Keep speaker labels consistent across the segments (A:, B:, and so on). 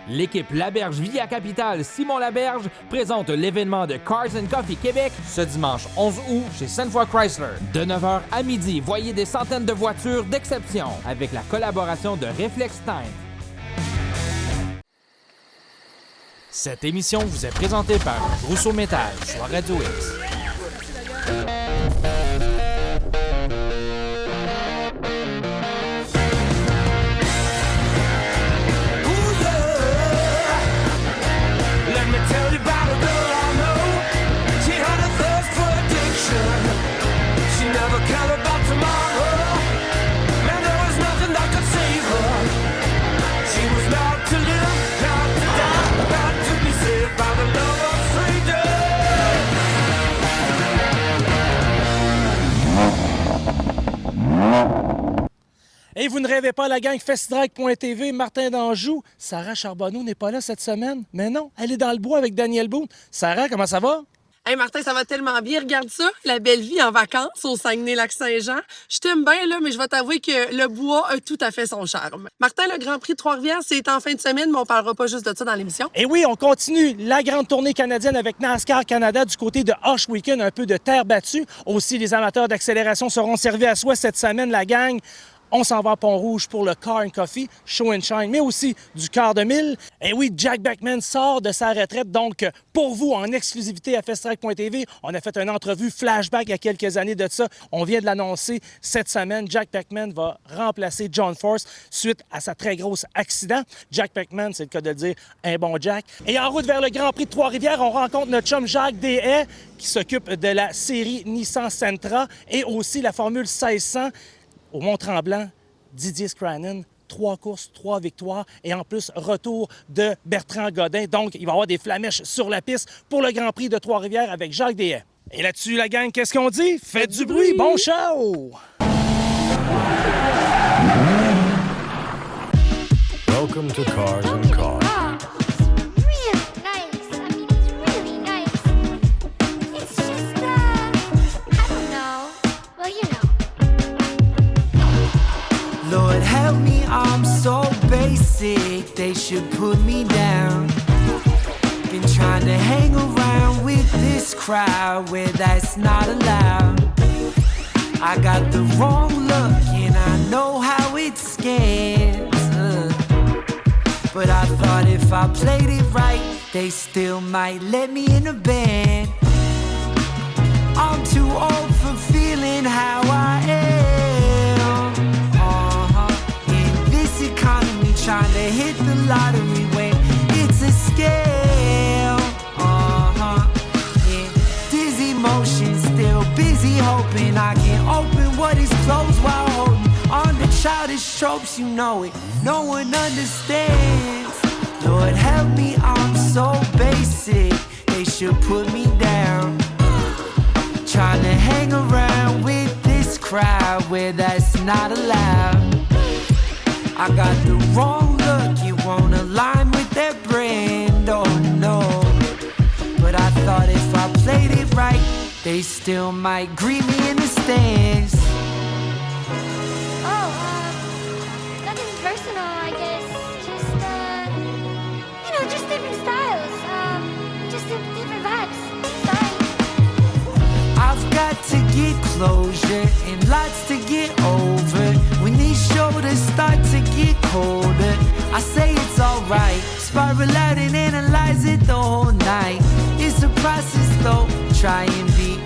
A: L'équipe Laberge Via Capitale Simon Laberge présente l'événement de Cars & Coffee Québec ce dimanche 11 août chez Sainte-Foy Chrysler. De 9h à midi, voyez des centaines de voitures d'exception avec la collaboration de Reflex Time. Cette émission vous est présentée par Rousseau Métal sur Radio X.
B: Et vous ne rêvez pas, la gang FestDrag.tv, Martin d'Anjou. Sarah Charbonneau n'est pas là cette semaine. Mais non, elle est dans le bois avec Daniel Boone. Sarah, comment ça va?
C: Hey Martin, ça va tellement bien. Regarde ça, la belle vie en vacances au Saguenay-Lac-Saint-Jean. Je t'aime bien, là, mais je vais t'avouer que le bois a tout à fait son charme. Martin, le Grand Prix de Trois-Rivières, c'est en fin de semaine, mais on parlera pas juste de ça dans l'émission.
B: Et oui, on continue la grande tournée canadienne avec NASCAR Canada du côté de Hush Weekend, un peu de terre battue. Aussi, les amateurs d'accélération seront servis à soi cette semaine, la gang. On s'en va à Pont-Rouge pour le Car & Coffee, Show and Shine, mais aussi du quart de mille. Et oui, Jack Beckman sort de sa retraite. Donc, pour vous, en exclusivité à FestDrag.tv, on a fait une entrevue flashback il y a quelques années de ça. On vient de l'annoncer cette semaine. Jack Beckman va remplacer John Force suite à sa très grosse accident. Jack Beckman, c'est le cas de le dire, un bon Jack. Et en route vers le Grand Prix de Trois-Rivières, on rencontre notre chum Jacques Deshaies qui s'occupe de la série Nissan Sentra et aussi la Formule 1600. Au Mont-Tremblant, Didier Scrannon, 3 courses, 3 victoires et en plus, retour de Bertrand Godin. Donc, il va y avoir des flamèches sur la piste pour le Grand Prix de Trois-Rivières avec Jacques Deshaies. Et là-dessus, la gang, qu'est-ce qu'on dit? Faites du bruit! Bon show!
D: Welcome to Cars and Cars.
E: Lord help me, I'm so basic, they should put me down. Been trying to hang around with this crowd where that's not allowed. I got the wrong look and I know how it scares. But I thought if I played it right, they still might let me in the band. I'm too old for feeling how I am. Economy trying to hit the lottery when it's a scale. Yeah. Dizzy motion, still busy hoping I can open what is closed while holding on to childish tropes. You know it, no one understands. Lord help me, I'm so basic. They should put me down. Trying to hang around with this crowd where that's not allowed. I got the wrong look, it won't align with their brand, oh no. But I thought if I played it right, they still might greet me in the stands.
F: Oh, nothing personal, I guess. Just, just different styles. Just different vibes. Sorry.
E: I've got to get closure and lots to get over. When these shoulders start to get colder, I say it's alright. Spiral out and analyze it the whole night. It's a process though, try and be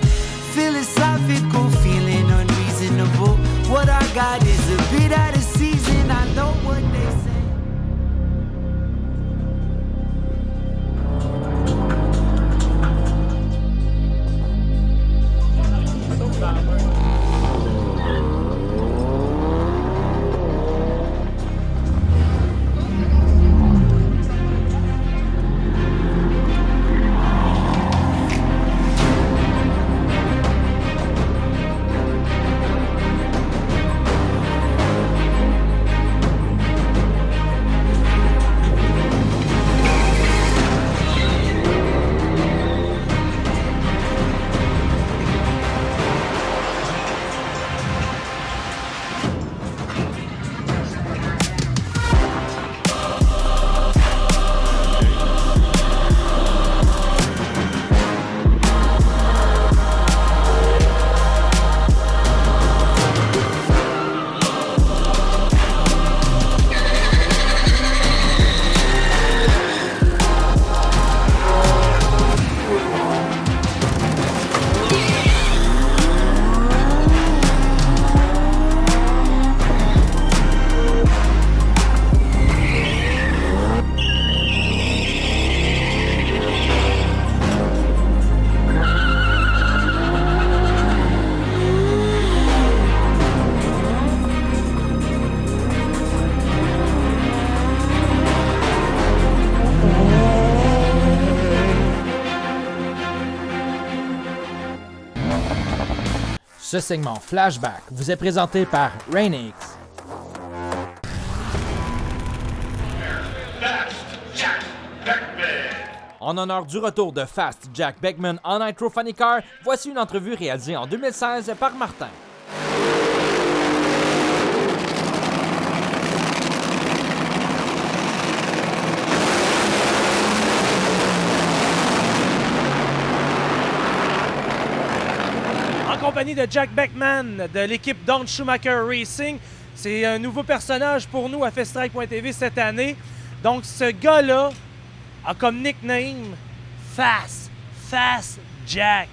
E: philosophical, feeling unreasonable. What I got is a bit out of season, I know what they say.
A: Ce segment Flashback vous est présenté par Rainix. En honneur du retour de Fast Jack Beckman en Nitro Funny Car, voici une entrevue réalisée en 2016 par Martin.
B: En compagnie de Jack Beckman de l'équipe Don Schumacher Racing. C'est un nouveau personnage pour nous à Festrike.tv cette année. Donc ce gars-là a comme nickname Fast Jack.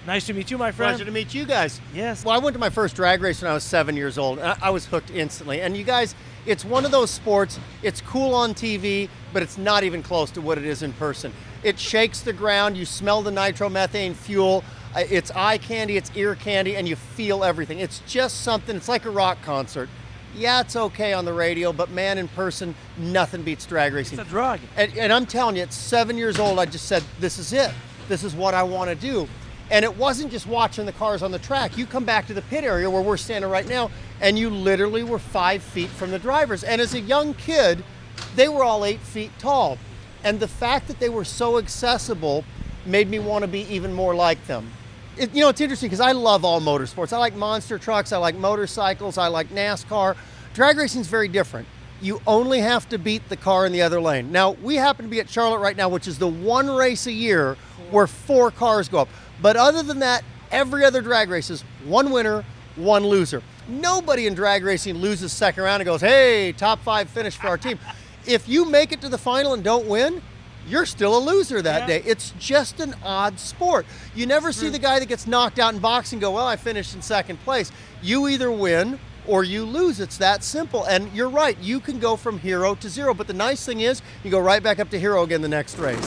B: Nice to meet you, my friend.
G: Pleasure to meet you guys.
B: Yes.
G: Well, I went to my first drag race when I was 7 years old, and I was hooked instantly. And you guys, it's one of those sports, it's cool on TV, but it's not even close to what it is in person. It shakes the ground, you smell the nitromethane fuel, it's eye candy, it's ear candy, and you feel everything. It's just something, it's like a rock concert. Yeah, it's okay on the radio, but man, in person, nothing beats drag racing.
B: It's a drug.
G: And I'm telling you, at 7 years old, I just said, this is it. This is what I want to do. And it wasn't just watching the cars on the track. You come back to the pit area where we're standing right now, and you literally were 5 feet from the drivers. And as a young kid, they were all 8 feet tall. And the fact that they were so accessible made me want to be even more like them. It's interesting because I love all motorsports. I like monster trucks, I like motorcycles, I like NASCAR. Drag racing is very different. You only have to beat the car in the other lane. Now, we happen to be at Charlotte right now, which is the one race a year where 4 cars go up. But other than that, every other drag race is 1 winner, 1 loser. Nobody in drag racing loses second round and goes, hey, top 5 finish for our team. If you make it to the final and don't win, you're still a loser that day. It's just an odd sport. You never see the guy that gets knocked out in boxing go, well, I finished in second place. You either win or you lose. It's that simple. And you're right, you can go from hero to zero. But the nice thing is, you go right back up to hero again the next race.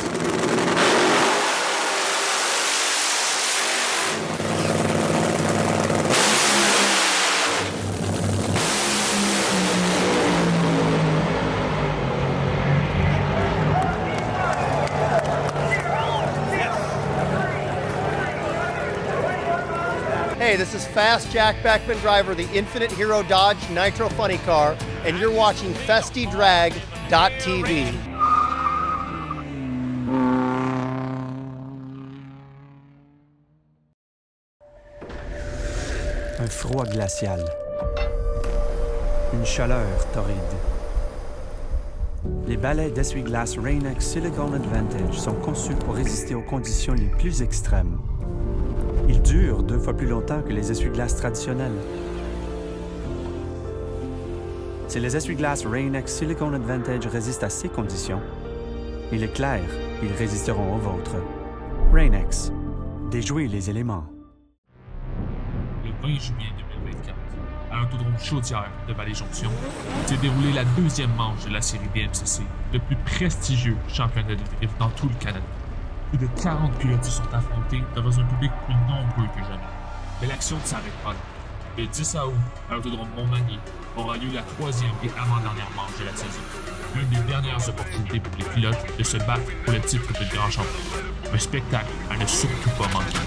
G: Hey, this is Fast Jack Beckman, driver of the Infinite Hero Dodge Nitro Funny Car, and you're watching FestyDrag.tv.
H: Un froid glacial. Une chaleur torride. Les balais d'essuie-glace Rain-X Silicone Advantage sont conçus pour résister aux conditions les plus extrêmes. Ils durent 2 fois plus longtemps que les essuie-glaces traditionnels. Si les essuie-glaces Rain-X Silicone Advantage résistent à ces conditions, il est clair, ils résisteront aux vôtres. Rain-X. Déjouez les éléments.
I: Le 20 juillet 2024, à l'autodrome Chaudière de Vallée-Jonction, s'est déroulée la 2e manche de la série DMCC, le plus prestigieux championnat de drift dans tout le Canada. Plus de 40 pilotes se sont affrontés devant un public plus nombreux que jamais. Mais l'action ne s'arrête pas là. Le 10 août, à l'autodrome Montmagny, aura lieu la 3e et avant-dernière manche de la saison. L'une des dernières opportunités pour les pilotes de se battre pour le titre de grand champion. Un spectacle à ne surtout pas manquer.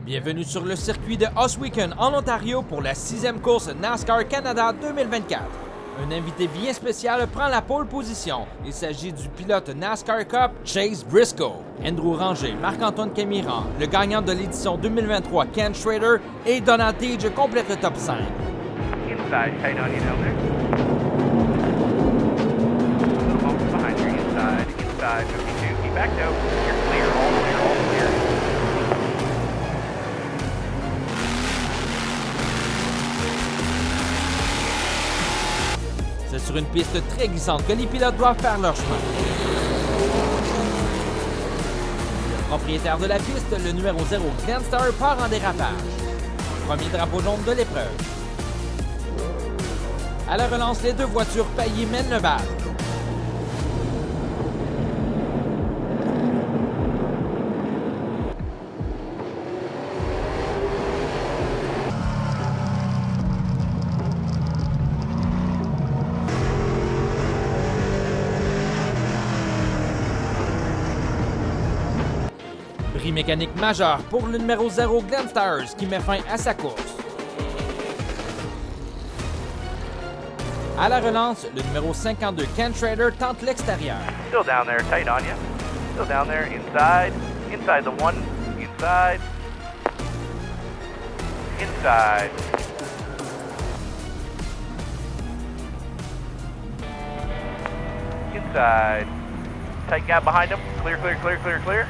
A: Bienvenue sur le circuit de Oswego en Ontario pour la 6e course NASCAR Canada 2024. Un invité bien spécial prend la pole position. Il s'agit du pilote NASCAR Cup Chase Briscoe. Andrew Ranger, Marc-Antoine Camiran, le gagnant de l'édition 2023 Ken Schrader et Donald Tage complètent le top 5.
J: Inside, tight on you down there. Little bump behind you, inside, 52. Keep back though. You're clear, all clear, all clear.
A: C'est sur une piste très glissante que les pilotes doivent faire leur chemin. Propriétaire de la piste, le numéro 0 Glendstar part en dérapage. Premier drapeau jaune de l'épreuve. À la relance, les deux voitures paillées mènent le bal. Bris mécanique majeur pour le numéro 0 Glenstars qui met fin à sa course. À la relance, le numéro 52 Ken Schrader tente l'extérieur.
J: Still down there, tight on you. Still down there, inside. Inside the one. Inside. Inside. Inside. Tight gap behind him. Clear, clear, clear, clear, clear.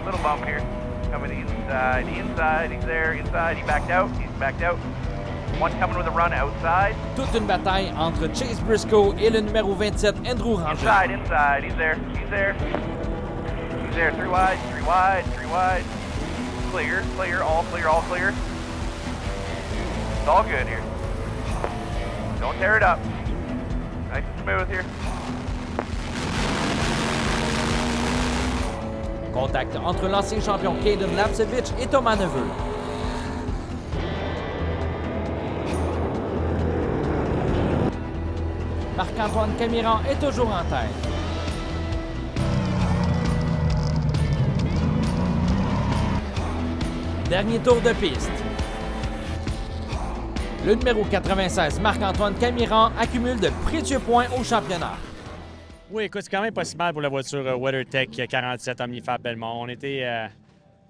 J: Little bump here. Coming inside. Inside. He's there. Inside. He backed out. He's backed out. One coming with a run outside.
A: Toute une bataille entre Chase Briscoe et le numéro 27 Andrew Ranger.
J: Inside. Inside. He's there. He's there. He's there. Three wide. Three wide. Three wide. Clear. Clear. All clear. All clear. It's all good here. Don't tear it up. Nice and smooth here.
A: Contact entre l'ancien champion Caden Lapcevich et Thomas Neveu. Marc-Antoine Camiran est toujours en tête. Dernier tour de piste. Le numéro 96, Marc-Antoine Camiran, accumule de précieux points au championnat.
K: Oui, écoute, c'est quand même pas si mal pour la voiture WeatherTech 47 Omnifab Belmont. On était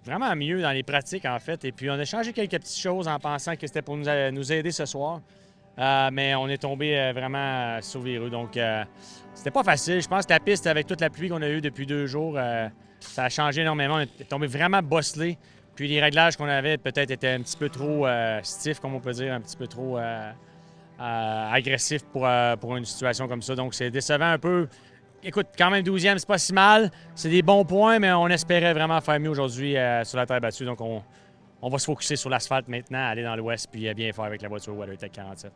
K: vraiment mieux dans les pratiques, en fait. Et puis, on a changé quelques petites choses en pensant que c'était pour nous aider ce soir. Mais on est tombé vraiment sur virus. Donc, c'était pas facile. Je pense que la piste, avec toute la pluie qu'on a eue depuis 2 jours, ça a changé énormément. On est tombé vraiment bosselé. Puis, les réglages qu'on avait peut-être étaient un petit peu trop stiffs, comme on peut dire, un petit peu trop agressifs pour une situation comme ça. Donc, c'est décevant un peu. Écoute, quand même 12e, c'est pas si mal. C'est des bons points, mais on espérait vraiment faire mieux aujourd'hui sur la terre battue. Donc, on va se focusser sur l'asphalte maintenant, aller dans l'ouest, puis bien faire avec la voiture WeatherTech 47.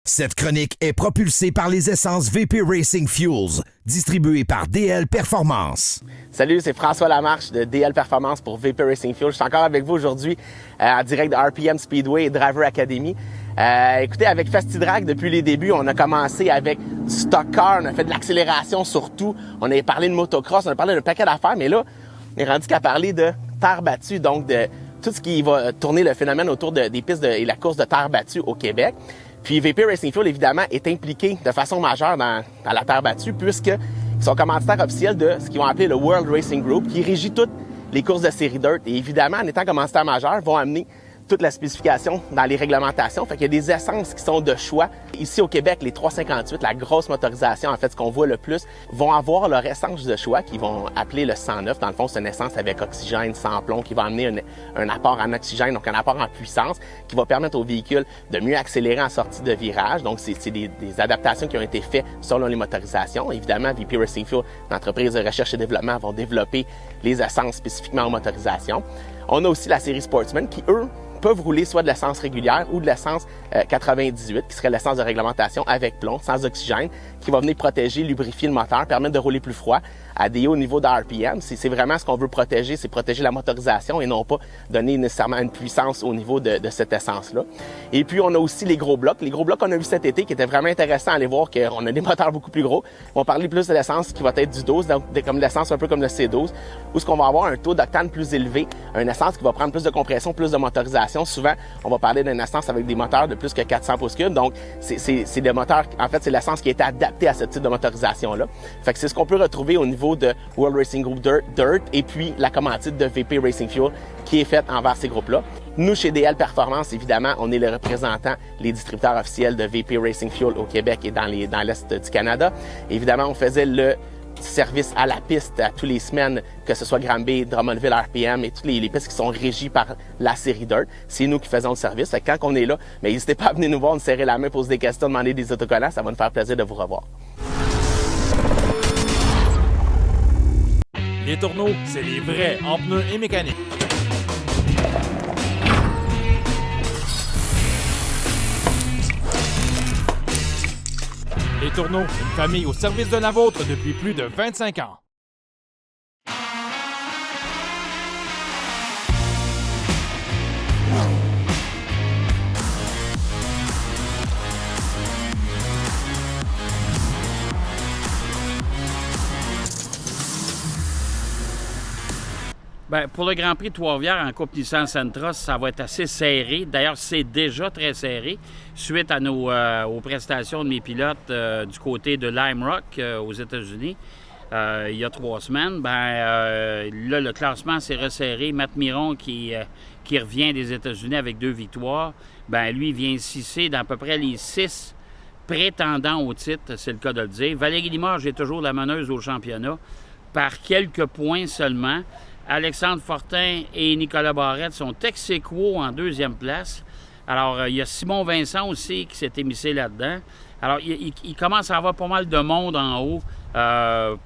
L: Cette chronique est propulsée par les essences VP Racing Fuels, distribuées par DL Performance.
M: Salut, c'est François Lamarche de DL Performance pour VP Racing Fuels. Je suis encore avec vous aujourd'hui en direct de RPM Speedway et Driver Academy. Écoutez, avec FastiDrag, depuis les débuts, on a commencé avec du stock car, on a fait de l'accélération surtout, on a parlé de motocross, on a parlé d'un paquet d'affaires, mais là, on est rendu qu'à parler de terre battue, donc de tout ce qui va tourner le phénomène autour des pistes et la course de terre battue au Québec. Puis VP Racing Fuel, évidemment, est impliqué de façon majeure dans la terre battue puisqu'ils sont commanditaires officiels de ce qu'ils vont appeler le World Racing Group qui régit toutes les courses de série Dirt. Et évidemment, en étant commanditaires majeurs, vont amener toute la spécification dans les réglementations. Fait qu'il y a des essences qui sont de choix. Ici au Québec, les 358, la grosse motorisation, en fait, ce qu'on voit le plus, vont avoir leur essence de choix qu'ils vont appeler le 109. Dans le fond, c'est une essence avec oxygène, sans plomb, qui va amener un apport en oxygène, donc un apport en puissance, qui va permettre au véhicule de mieux accélérer en sortie de virage. Donc, c'est des adaptations qui ont été faites selon les motorisations. Évidemment, VP Racing Fuel, l'entreprise de recherche et développement, vont développer les essences spécifiquement en motorisation. On a aussi la série Sportsman qui, eux, peuvent rouler soit de l'essence régulière ou de l'essence 98, qui serait l'essence de réglementation avec plomb, sans oxygène, qui va venir protéger, lubrifier le moteur, permettre de rouler plus froid à des hauts niveaux de RPM. C'est vraiment ce qu'on veut protéger, c'est protéger la motorisation et non pas donner nécessairement une puissance au niveau de cette essence-là. Et puis, on a aussi les gros blocs. Les gros blocs qu'on a vus cet été, qui étaient vraiment intéressants à aller voir qu'on a des moteurs beaucoup plus gros. On va parler plus de l'essence qui va être du 12, donc comme l'essence un peu comme le C12, où ce qu'on va avoir un taux d'octane plus élevé, une essence qui va prendre plus de compression, plus de motorisation. Souvent, on va parler d'une essence avec des moteurs de plus que 400 pouces cubes. Donc, c'est des moteurs, en fait, c'est l'essence qui a été adaptée à ce type de motorisation-là. Fait que c'est ce qu'on peut retrouver au niveau de World Racing Group Dirt et puis la commandite de VP Racing Fuel qui est faite envers ces groupes-là. Nous, chez DL Performance, évidemment, on est les représentants, les distributeurs officiels de VP Racing Fuel au Québec et dans l'Est du Canada. Évidemment, on faisait le service à la piste à tous les semaines, que ce soit Granby, Drummondville, RPM et toutes les pistes qui sont régies par la série Dirt. C'est nous qui faisons le service. Fait que quand on est là, mais n'hésitez pas à venir nous voir, nous serrer la main, poser des questions, demander des autocollants. Ça va nous faire plaisir de vous revoir.
A: Les tourneaux, c'est les vrais en pneus et mécanique. Les Tourneaux, une famille au service de la vôtre depuis plus de 25 ans.
N: Bien, pour le Grand Prix de Trois-Rivières en Coupe Nissan Sentra, ça va être assez serré. D'ailleurs, c'est déjà très serré suite à aux prestations de mes pilotes du côté de Lime Rock aux États-Unis. Il y a 3 semaines, là, le classement s'est resserré. Matt Miron, qui revient des États-Unis avec 2 victoires, lui vient sicer d'à peu près les 6 prétendants au titre, c'est le cas de le dire. Valérie Limoges est toujours la meneuse au championnat par quelques points seulement. Alexandre Fortin et Nicolas Barrette sont ex-aequo en 2e place. Alors, il y a Simon Vincent aussi qui s'est émissé là-dedans. Alors, il commence à avoir pas mal de monde en haut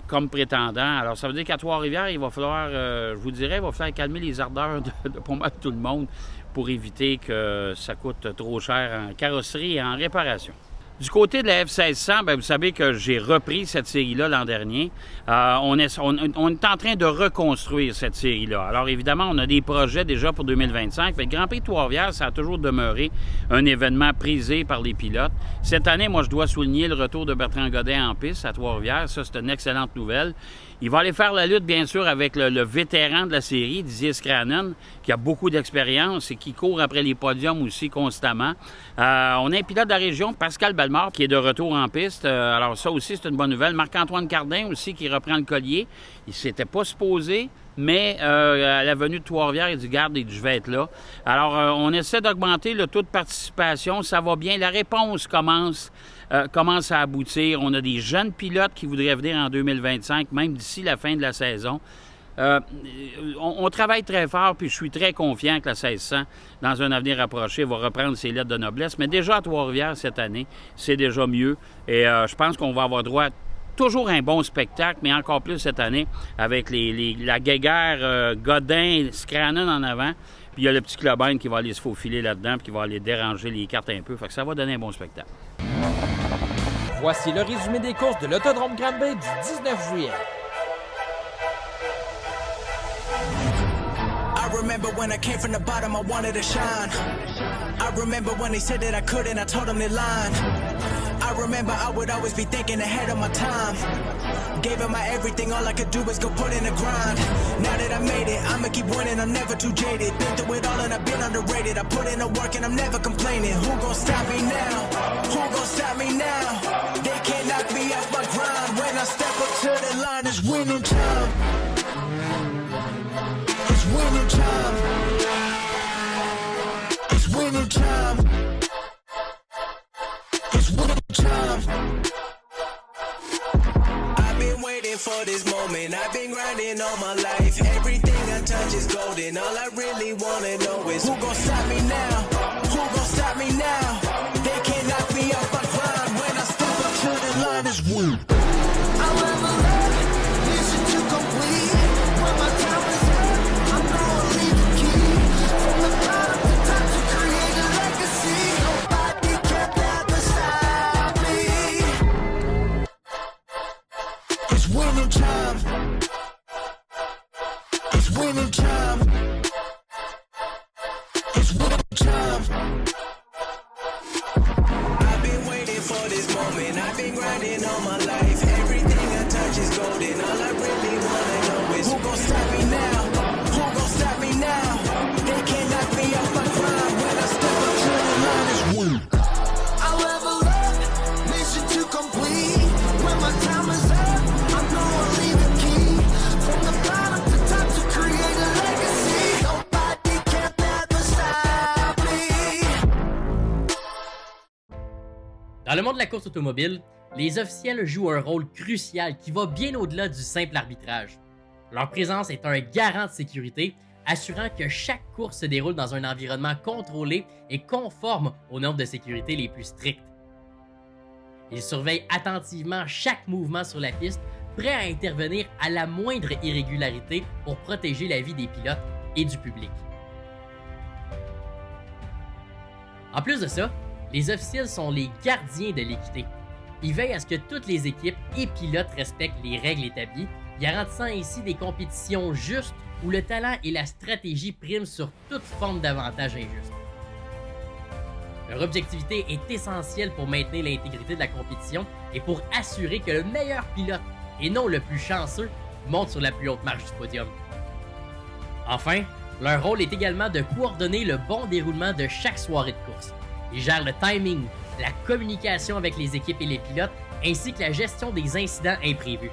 N: comme prétendant. Alors, ça veut dire qu'à Trois-Rivières, il va falloir, je vous dirais, il va falloir calmer les ardeurs de pas mal tout le monde pour éviter que ça coûte trop cher en carrosserie et en réparation. Du côté de la F1600, vous savez que j'ai repris cette série-là l'an dernier. On est en train de reconstruire cette série-là. Alors évidemment, on a des projets déjà pour 2025. Le Grand Prix de Trois-Rivières, ça a toujours demeuré un événement prisé par les pilotes. Cette année, moi, je dois souligner le retour de Bertrand Godin en piste à Trois-Rivières. Ça, c'est une excellente nouvelle. Il va aller faire la lutte, bien sûr, avec le vétéran de la série, Didier Scranen, qui a beaucoup d'expérience et qui court après les podiums aussi constamment. On a un pilote de la région, Pascal Bellemare, qui est de retour en piste. Alors ça aussi, c'est une bonne nouvelle. Marc-Antoine Cardin aussi, qui reprend le collier. Il ne s'était pas supposé, mais à la venue de Trois-Rivières, il dit « Garde, je vais être là ». Alors, on essaie d'augmenter le taux de participation. Ça va bien. La réponse commence à aboutir. On a des jeunes pilotes qui voudraient venir en 2025, même d'ici la fin de la saison. On travaille très fort, puis je suis très confiant que la 1600, dans un avenir rapproché, va reprendre ses lettres de noblesse. Mais déjà à Trois-Rivières cette année, c'est déjà mieux. Et je pense qu'on va avoir droit à toujours un bon spectacle, mais encore plus cette année, avec la guéguerre Godin, Scranen en avant. Puis il y a le petit Clubine qui va aller se faufiler là-dedans, puis qui va aller déranger les cartes un peu. Fait que ça va donner un bon spectacle.
A: Voici le résumé des courses de l'Autodrome Granby du 19 juillet.
E: I remember when I came from the bottom, I wanted to shine. I remember when they said that I couldn't, I told them they lied. I remember I would always be thinking ahead of my time. Gave it my everything, all I could do was go put in the grind. Now that I made it, I'ma keep winning, I'm never too jaded. Been through it all and I've been underrated. I put in the work and I'm never complaining. Who gon' stop me now? Who gon' stop me now? They can't knock me off my grind. When I step up to the line, it's winning time. It's winning time. It's winning time. It's winning time. I've been waiting for this moment. I've been grinding all my life. Everything I touch is golden. All I really wanna know is who gon' stop me now? Who gon' stop me now? They can't knock me off my grind. When I step up to the line, it's win. I'll never let mission to complete. When my time is up, I'm gonna leave a key. From the bottom to top to create a legacy. Nobody can ever stop me. It's winning time. It's winning time. It's winning time. I've been waiting for this moment. I've been grinding all my life. Everything I touch is golden. All I really wanna know is who gon' stop me now? Who gon' stop me now? They can't knock me off my grind. When I step up to the line, it's win. I'll level up, mission to complete. When my time is up, I'm gonna leave a key. From the bottom to top to create a legacy. Nobody can ever stop me.
O: Dans le monde de la course automobile, les officiels jouent un rôle crucial qui va bien au-delà du simple arbitrage. Leur présence est un garant de sécurité, assurant que chaque course se déroule dans un environnement contrôlé et conforme aux normes de sécurité les plus strictes. Ils surveillent attentivement chaque mouvement sur la piste, prêts à intervenir à la moindre irrégularité pour protéger la vie des pilotes et du public. En plus de ça, les officiels sont les gardiens de l'équité. Ils veillent à ce que toutes les équipes et pilotes respectent les règles établies, garantissant ainsi des compétitions justes où le talent et la stratégie priment sur toute forme d'avantage injuste. Leur objectivité est essentielle pour maintenir l'intégrité de la compétition et pour assurer que le meilleur pilote, et non le plus chanceux, monte sur la plus haute marche du podium. Enfin, leur rôle est également de coordonner le bon déroulement de chaque soirée de course. Ils gèrent le timing, la communication avec les équipes et les pilotes, ainsi que la gestion des incidents imprévus.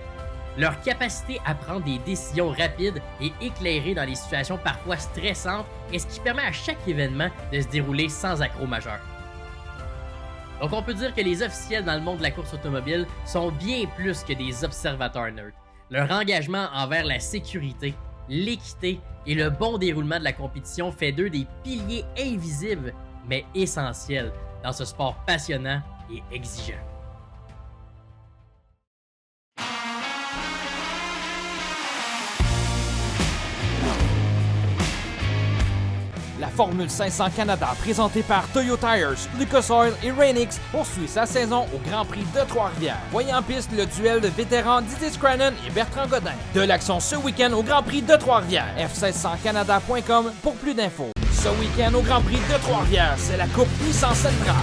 O: Leur capacité à prendre des décisions rapides et éclairées dans les situations parfois stressantes est ce qui permet à chaque événement de se dérouler sans accroc majeur. Donc on peut dire que les officiels dans le monde de la course automobile sont bien plus que des observateurs neutres. Leur engagement envers la sécurité, l'équité et le bon déroulement de la compétition fait d'eux des piliers invisibles mais essentiels dans ce sport passionnant et exigeant.
A: La Formule 500 Canada, présentée par Toyo Tires, Lucas Oil et Rainix, poursuit sa saison au Grand Prix de Trois-Rivières. Voyez en piste le duel de vétérans Didier Scrannon et Bertrand Godin. De l'action ce week-end au Grand Prix de Trois-Rivières. F1600canada.com pour plus d'infos. Ce week-end au Grand Prix de Trois-Rivières, c'est la Coupe Nissan Sentra.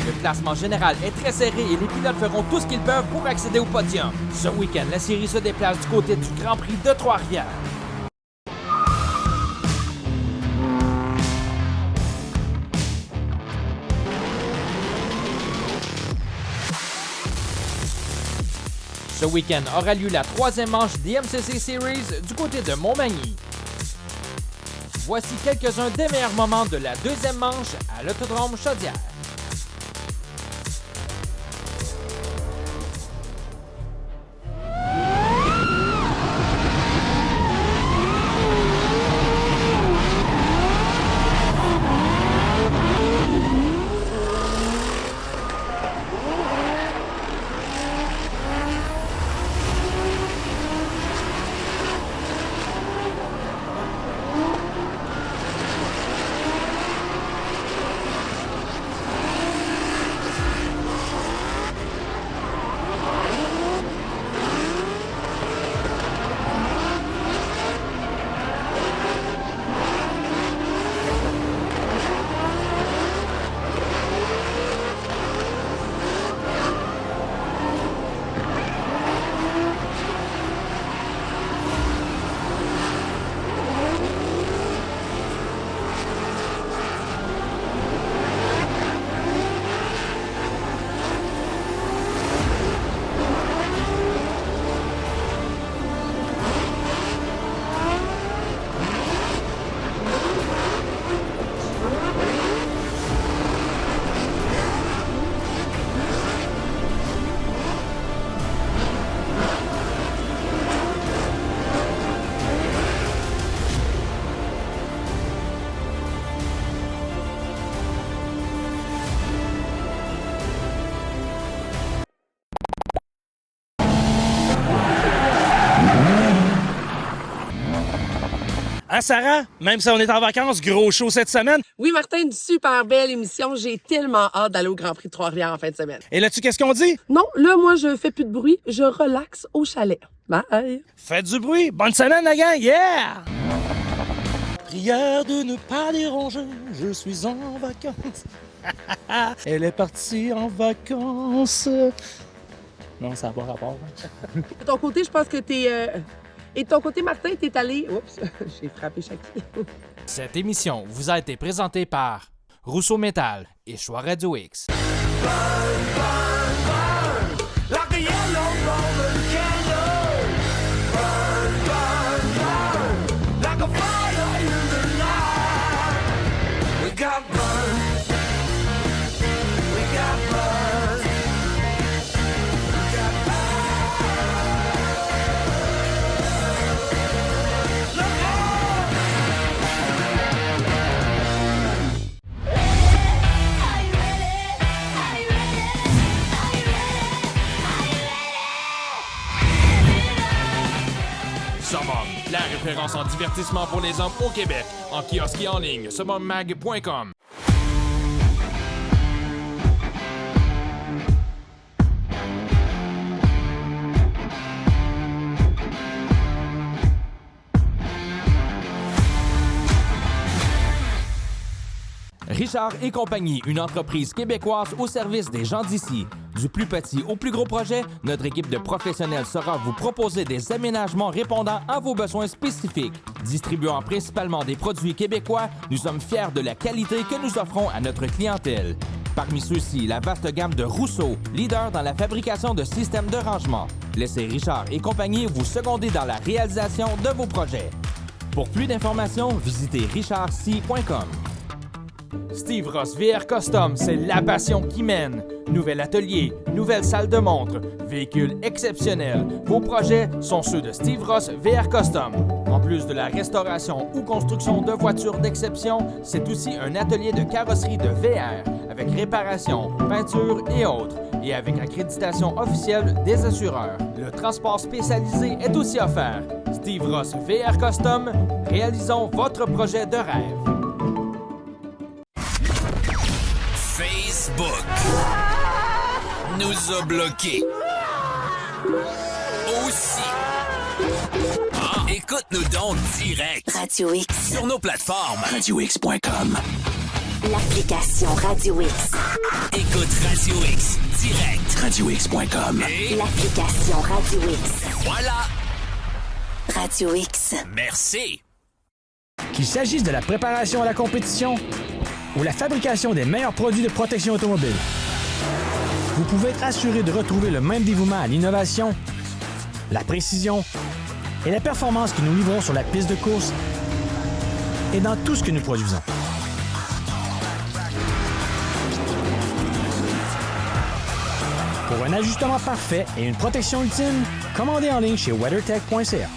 A: Le classement général est très serré et les pilotes feront tout ce qu'ils peuvent pour accéder au podium. Ce week-end, la série se déplace du côté du Grand Prix de Trois-Rivières. Ce week-end aura lieu la troisième manche des MCC Series du côté de Montmagny. Voici quelques-uns des meilleurs moments de la deuxième manche à l'Autodrome Chaudière.
B: Hein, Sarah? Même si on est en vacances, gros show cette semaine.
C: Oui, Martin, une super belle émission. J'ai tellement hâte d'aller au Grand Prix de Trois-Rivières en fin de semaine.
B: Et là-dessus, qu'est-ce qu'on dit?
C: Non, là, moi, je fais plus de bruit. Je relaxe au chalet. Bye!
B: Faites du bruit. Bonne semaine, la gang. Yeah! Prière de ne pas déranger, je suis en vacances. Elle est partie en vacances. Non, ça n'a pas rapport.
C: De ton côté, je pense que t'es... Et de ton côté, Martin, t'es allé... Oups, j'ai frappé Shaki.
A: Cette émission vous a été présentée par Rousseau Métal et Choix Radio X.
E: Got burned.
A: référence en divertissement pour les hommes au Québec, en kiosque et en ligne, suburbmag.com. Richard et compagnie, une entreprise québécoise au service des gens d'ici. Du plus petit au plus gros projet, notre équipe de professionnels saura vous proposer des aménagements répondant à vos besoins spécifiques. Distribuant principalement des produits québécois, nous sommes fiers de la qualité que nous offrons à notre clientèle. Parmi ceux-ci, la vaste gamme de Rousseau, leader dans la fabrication de systèmes de rangement. Laissez Richard et compagnie vous seconder dans la réalisation de vos projets. Pour plus d'informations, visitez richardc.com. Steve Ross VR Custom, c'est la passion qui mène. Nouvel atelier, nouvelle salle de montre, véhicule exceptionnel. Vos projets sont ceux de Steve Ross VR Custom. En plus de la restauration ou construction de voitures d'exception, c'est aussi un atelier de carrosserie de VR avec réparation, peinture et autres, et avec accréditation officielle des assureurs. Le transport spécialisé est aussi offert. Steve Ross VR Custom, réalisons votre projet de rêve.
P: Facebook nous a bloqués. Aussi. Écoute-nous donc direct.
Q: Radio X.
P: Sur nos plateformes. RadioX.com.
Q: L'application Radio X.
P: Écoute Radio X direct. RadioX.com.
Q: L'application Radio X.
P: Voilà.
Q: Radio X.
P: Merci.
R: Qu'il s'agisse de la préparation à la compétition ou la fabrication des meilleurs produits de protection automobile, vous pouvez être assuré de retrouver le même dévouement à l'innovation, la précision et la performance que nous livrons sur la piste de course et dans tout ce que nous produisons. Pour un ajustement parfait et une protection ultime, commandez en ligne chez WeatherTech.ca.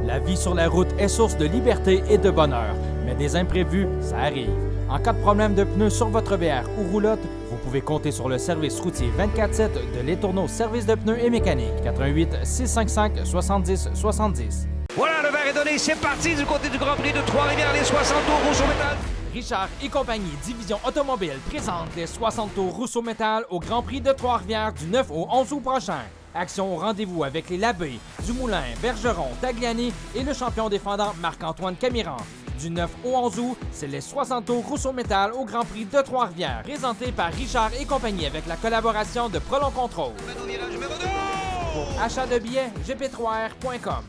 A: La vie sur la route est source de liberté et de bonheur, mais des imprévus, ça arrive. En cas de problème de pneus sur votre VR ou roulotte, vous pouvez compter sur le service routier 24/7 de l'Etourneau Service de pneus et mécanique. 88 655 70 70.
S: Voilà, le verre est donné, c'est parti du côté du Grand Prix de Trois-Rivières, les 60 tours Rousseau Métal.
A: Richard et compagnie, division automobile, présente les 60 tours Rousseau Métal au Grand Prix de Trois-Rivières du 9 au 11 août prochain. Action au rendez-vous avec les Labbé, Dumoulin, Bergeron, Tagliani et le champion défendant Marc-Antoine Camiran. Du 9 au 11 août, c'est les 60 tours Rousseau Métal au Grand Prix de Trois-Rivières, présenté par Richard et compagnie avec la collaboration de Prolon Contrôle. Pour achat de billets, gp3r.com.